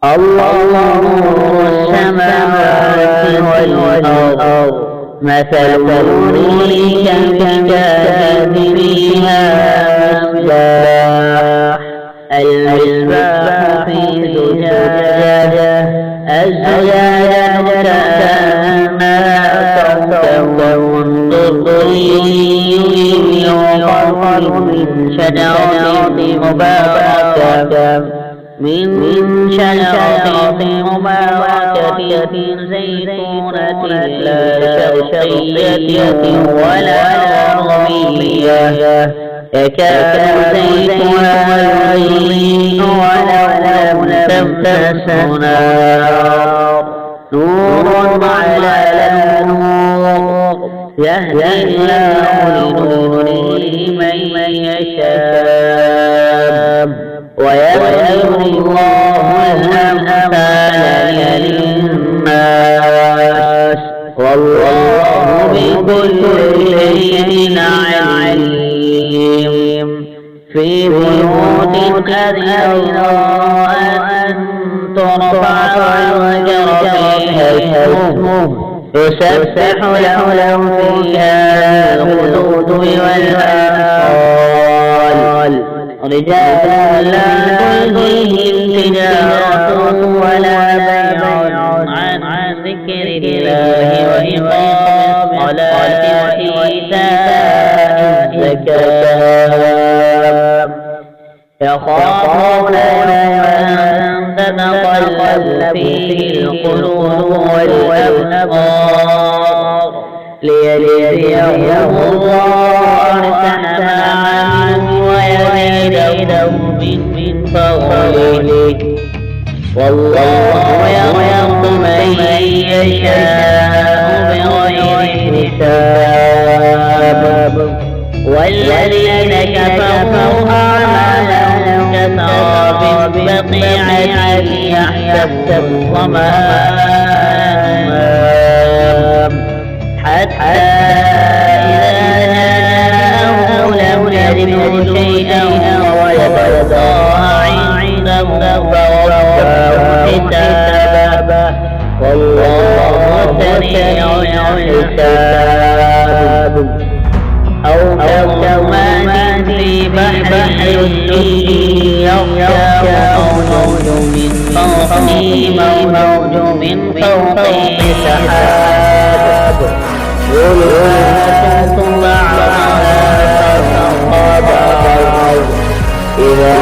الله نور السماوات والأرض مثل نوره كمشكاة فيها مصباح المصباح في زجاجة الزجاجة كأنها كوكب دري يوقد من شجرة مباركة زيتونة لا شرقية ولا غربية يكاد زيتها يضيء ولو لم تمسسه نار نور على نور يهدي الله لنوره من يشاء ويضرب الله الأمثال للناس والله بكل شيء عليم في بيوت أذن الله أن ترفع ويذكر فيها اسمه يسبح له فيها بالغدو والآصال رجال لا تلهيهم تجارة ولا بيع عن ذكر الله وإقام الصلاة وإيتاء الزكاة يخافون يوما تتقلب فيه القلوب والأبصار ليجزيهم الله أحسن ما عملوا ويزيدهم من فضله والله يرزق من يشاء بغير حساب والذين كفروا أعمالهم كسراب بقيعة يحسبه الظمآن ماء حتى إذا جاءه لم يجده شيئا ووجد الله عنده فوفاه حسابه والله سريع الحساب أو كظلمات في بحر الدنيا يغشاه موج من فوقه سحاب ظلمات بعضها فوق بعض إذا